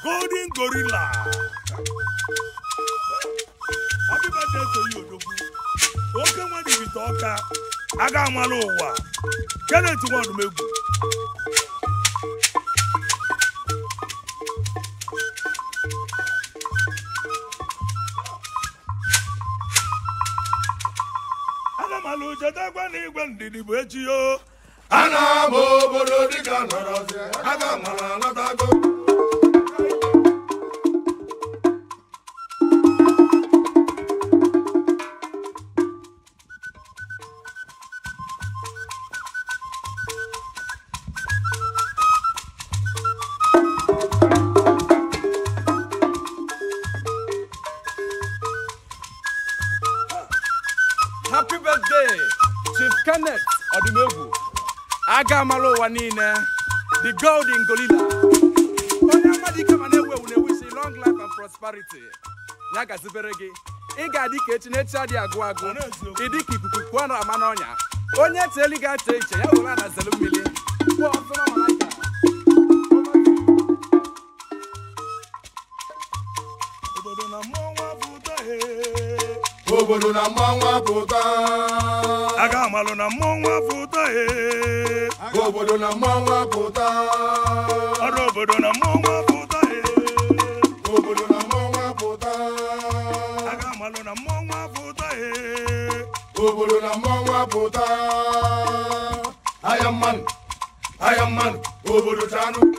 Golden Gorilla. Happy birthday to you, Odogu. Okay, when you talk, I got my lower. Get it to one to make. Ana mo bodo di kanoroze, aga mala latago. Happy birthday, Chief Kenneth Odumegwu. Aga malo wanine, the Golden Gorilla. Onyamadi kamanewe unewisi long life and prosperity. Nyaga ziberege. Iga dike chinechi adi agwagu. Idiki kukukwano amanonya. Onye teliga teche ya wala na zelumili. Kwa ofuna malaika. Obodo na mwa buta he. Obodo na mwa buta. Aga malo na mwa buta he. Obodo na mwa buta. Obodo na mwa buta he. Obodo na mwa buta. Aga malo na mwa buta he. Obodo na mwa buta. I am man. Obodo chanu.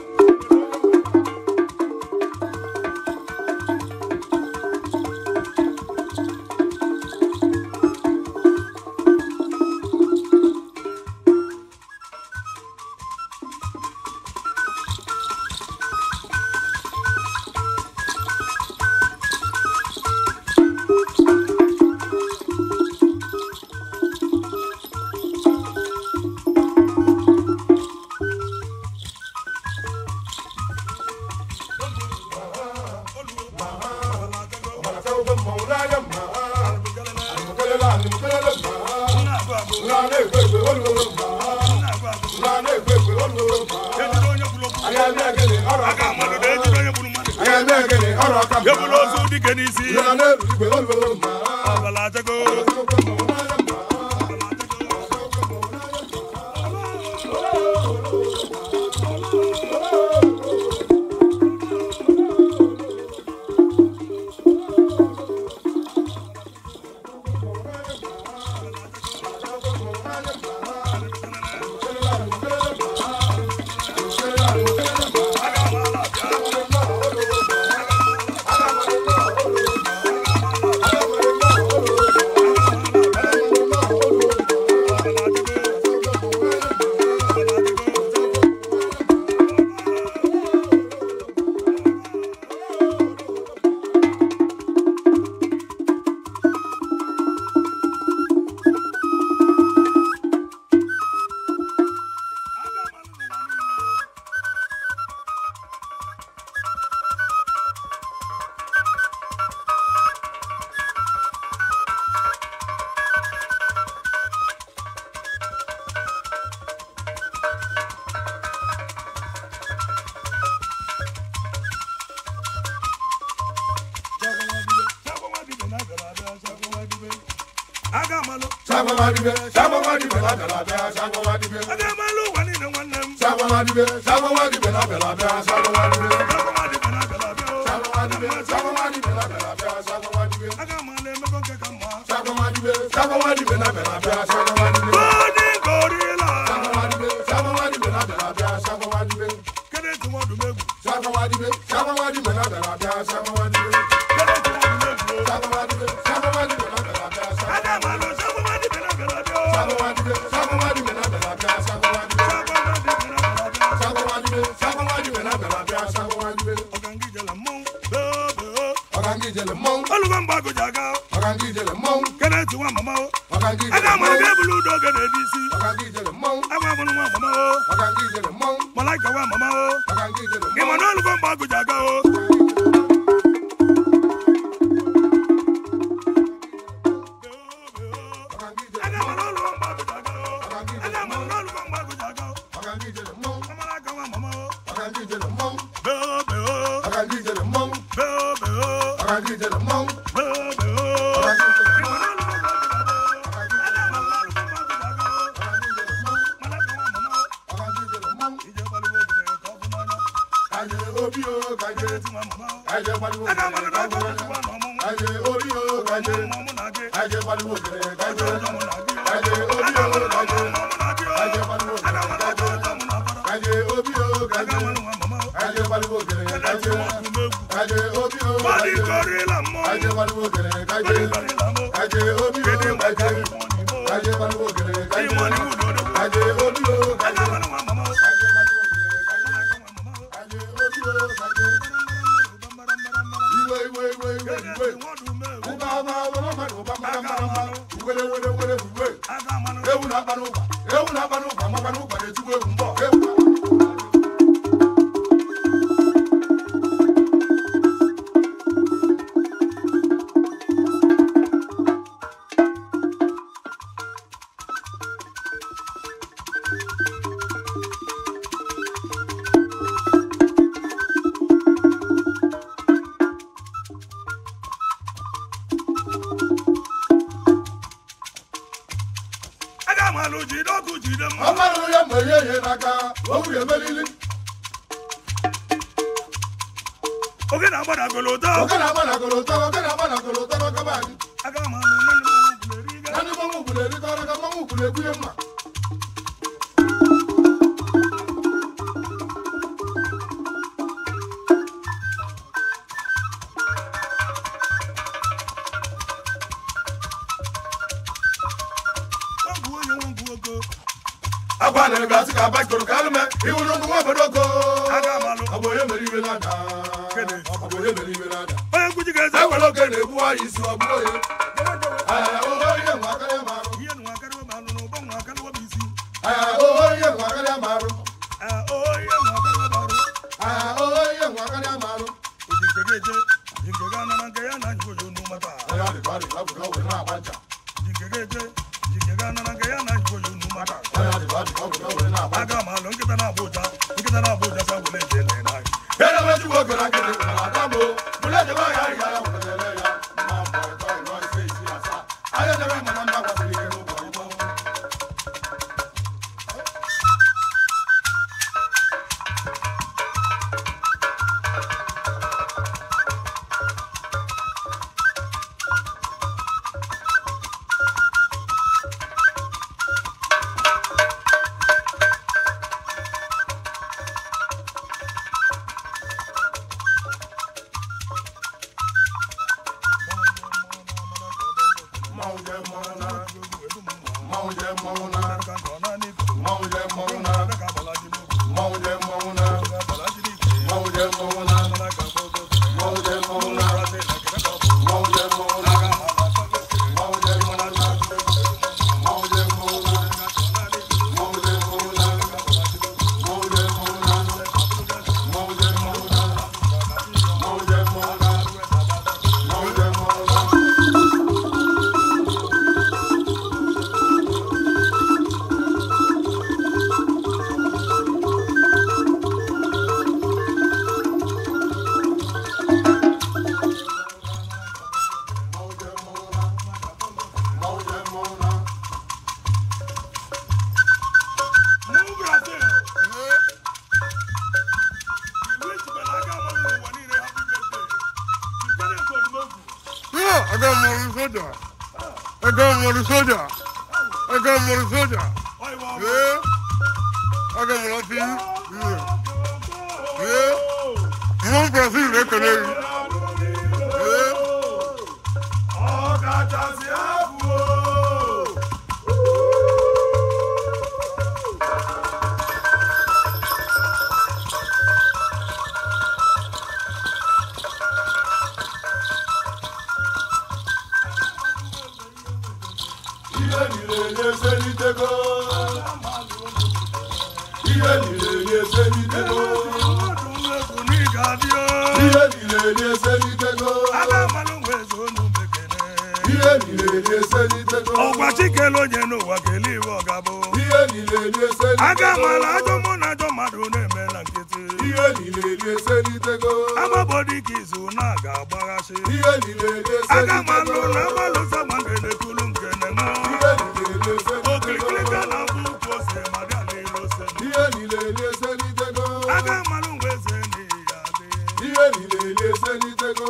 Aga mala ajo mona ajo madu ne mela nkiti. selite. Ihe niile eselitego. Amabodi kizu na ga-agbaghachi. Ihe niile eselitego. Aga malụ na amalụsa nwangele kulu nkene mụ. Ihe niile eselitego. Okirikirika na mbụ kwose ma bịa n'elu ose. Ihe niile eselitego. Aga malụ weze n'iya dị. Ihe niile eselitego.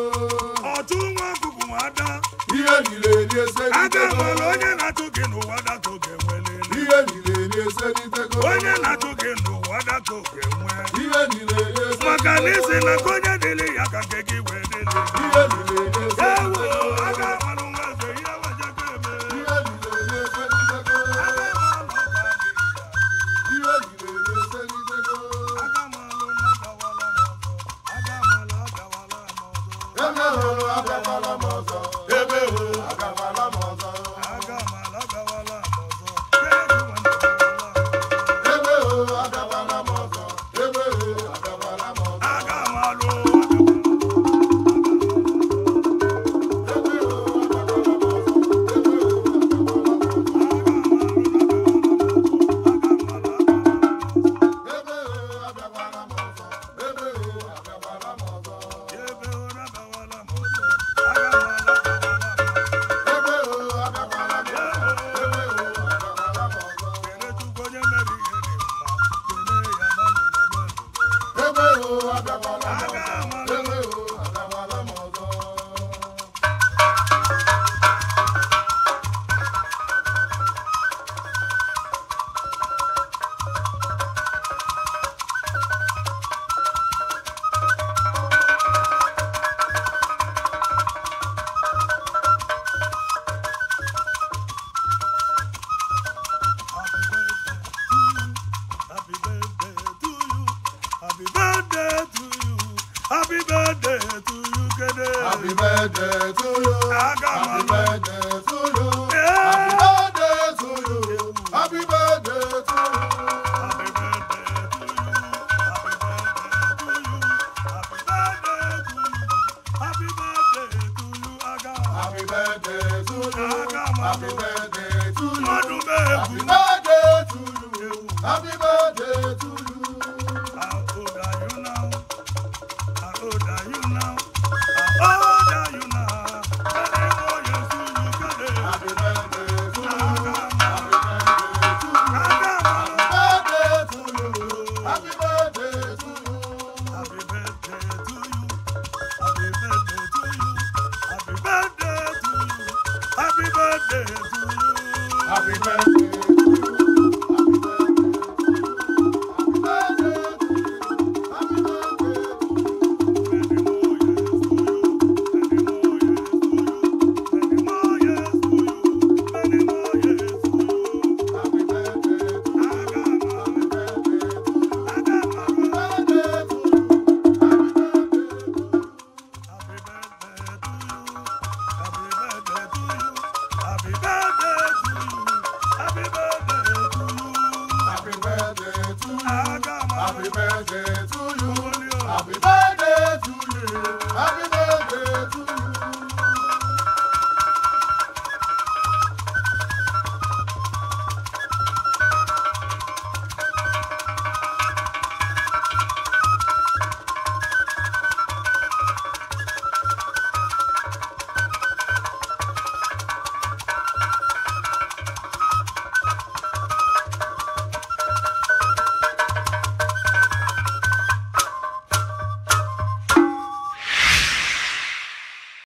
Ọtụ nwa ọkụkụ nwada. Ihe niile eselitego. Aga malụ onye na-atụ gị n'ụwa datụ ga-enwelele. Ihe niile eselitego. Onye na-atụ gị n'ụwa datụ ga-enwe. Ihe niile eselitego. Maka na isi na ka onye dịrị ya ka nke gị wee dịrị. Ihe niile eselitego. Ewo, aga malụ weze ihe wejego eme. Ihe niile eselitego. Aga malụ ọba dị ya. Ihe niile eselitego. Aga malụ na adawala m ọzọ. Aga malụ adawala m ọzọ. Ebe hụ agakwala m ọzọ. Ebe hụ agakwala m ọzọ. Aga malụ adawala m ọzọ. Kedu nwanne m adawala m ọzọ. Ebe hụ agakwala m ọzọ. Ebe hụ agakwala m ọzọ. Aga malụ Happy birthday to you, Kede. Happy birthday to you. Aga Happy malụ. birthday to you. Yeah. Happy birthday to you. Happy birthday to you. Happy birthday to you. Happy birthday to you. Happy birthday to you. Happy birthday to you, Aga. Happy birthday to you. Aga Happy malụ. birthday to you. Mmadụ Happy mebu. birthday to you. Happy birthday to you. How old are you now? How old are you now? How old are you now? Many more years to you, Kede. Happy birthday to you. Aga malụ. Happy birthday to you. Aga malụ. Happy birthday to you. Happy birthday to you. Happy birthday to you. Happy birthday to you. Happy birthday to you. Happy birthday to you. Happy birthday to you. Happy birthday to you. Happy birthday to you. Many more years to you. Many more years to you. Many more years to you. Happy birthday to you. Aga malụ. Aga malụ. Happy birthday to you. Happy birthday to you. Happy birthday to you. Happy birthday to you. Happy birthday to you. Aga malụ. Happy birthday to you. Olio. Happy birthday to you. Happy